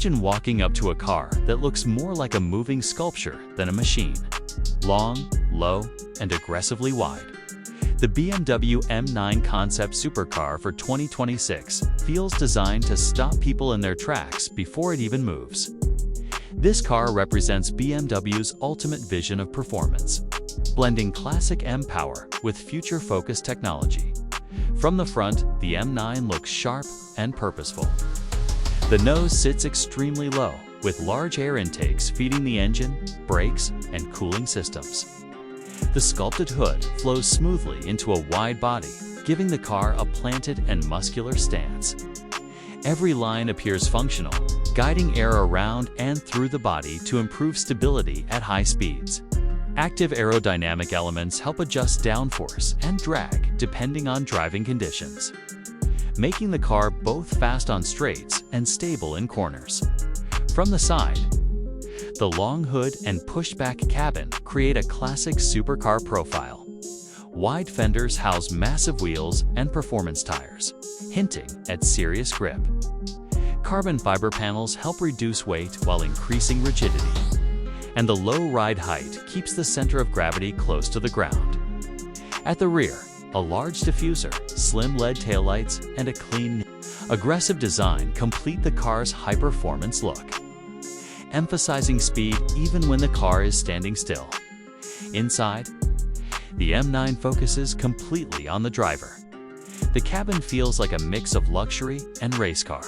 Imagine walking up to a car that looks more like a moving sculpture than a machine. Long, low, and aggressively wide. The BMW M9 Concept Supercar for 2026 feels designed to stop people in their tracks before it even moves. This car represents BMW's ultimate vision of performance, blending classic M power with future-focused technology. From the front, the M9 looks sharp and purposeful. The nose sits extremely low, with large air intakes feeding the engine, brakes, and cooling systems. The sculpted hood flows smoothly into a wide body, giving the car a planted and muscular stance. Every line appears functional, guiding air around and through the body to improve stability at high speeds. Active aerodynamic elements help adjust downforce and drag depending on driving conditions, making the car both fast on straights and stable in corners. From the side, the long hood and pushed-back cabin create a classic supercar profile. Wide fenders house massive wheels and performance tires, hinting at serious grip. Carbon fiber panels help reduce weight while increasing rigidity. And the low ride height keeps the center of gravity close to the ground. At the rear, a large diffuser, slim LED taillights, and a clean, aggressive design complete the car's high-performance look, emphasizing speed even when the car is standing still. Inside, the M9 focuses completely on the driver. The cabin feels like a mix of luxury and race car.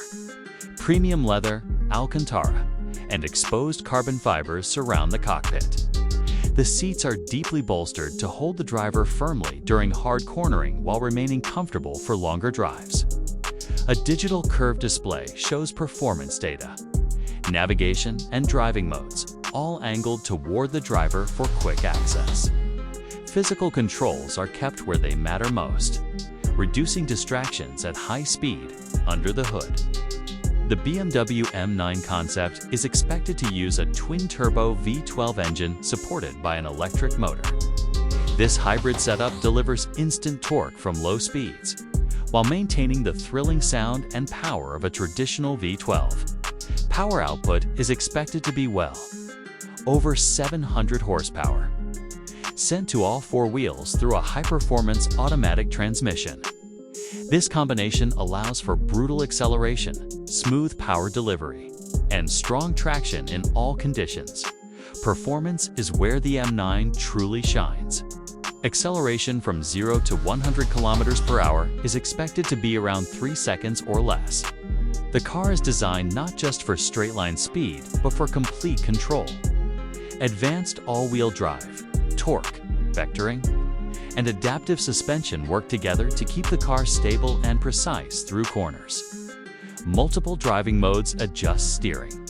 Premium leather, Alcantara, and exposed carbon fibers surround the cockpit. The seats are deeply bolstered to hold the driver firmly during hard cornering while remaining comfortable for longer drives. A digital curved display shows performance data, navigation, and driving modes, all angled toward the driver for quick access. Physical controls are kept where they matter most, reducing distractions at high speed under the hood. The BMW M9 Concept is expected to use a twin-turbo V12 engine supported by an electric motor. This hybrid setup delivers instant torque from low speeds, while maintaining the thrilling sound and power of a traditional V12. Power output is expected to be over 700 horsepower, sent to all four wheels through a high-performance automatic transmission. This combination allows for brutal acceleration, smooth power delivery, and strong traction in all conditions. Performance is where the M9 truly shines. Acceleration from 0 to 100 km per hour is expected to be around 3 seconds or less. The car is designed not just for straight-line speed, but for complete control. Advanced all-wheel drive, torque, vectoring, and adaptive suspension work together to keep the car stable and precise through corners. Multiple driving modes adjust steering,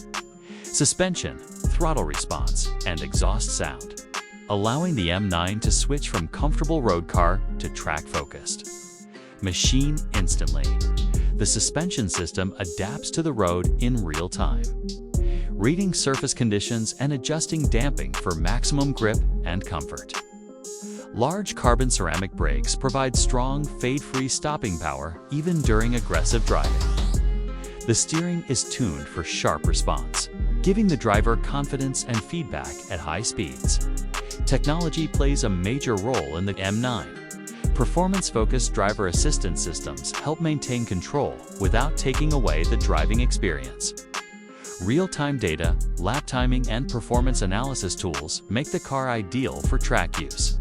suspension, throttle response, and exhaust sound, allowing the M9 to switch from comfortable road car to track-focused. Machine instantly. The suspension system adapts to the road in real time, reading surface conditions and adjusting damping for maximum grip and comfort. Large carbon ceramic brakes provide strong, fade-free stopping power even during aggressive driving. The steering is tuned for sharp response, giving the driver confidence and feedback at high speeds. Technology plays a major role in the M9. Performance-focused driver assistance systems help maintain control without taking away the driving experience. Real-time data, lap timing, and performance analysis tools make the car ideal for track use.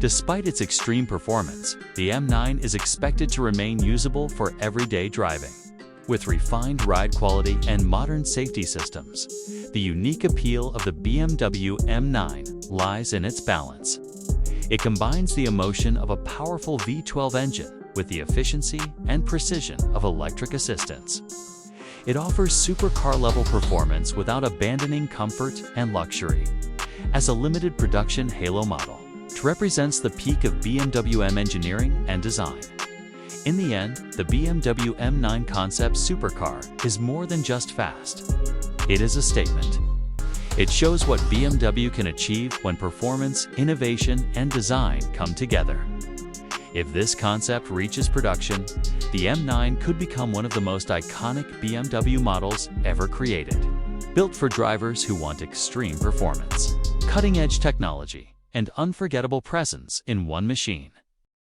Despite its extreme performance, the M9 is expected to remain usable for everyday driving. With refined ride quality and modern safety systems, the unique appeal of the BMW M9 lies in its balance. It combines the emotion of a powerful V12 engine with the efficiency and precision of electric assistance. It offers supercar-level performance without abandoning comfort and luxury. As a limited production halo model, it represents the peak of BMW M engineering and design. In the end, the BMW M9 Concept Supercar is more than just fast. It is a statement. It shows what BMW can achieve when performance, innovation, and design come together. If this concept reaches production, the M9 could become one of the most iconic BMW models ever created. Built for drivers who want extreme performance, cutting-edge technology, and unforgettable presence in one machine.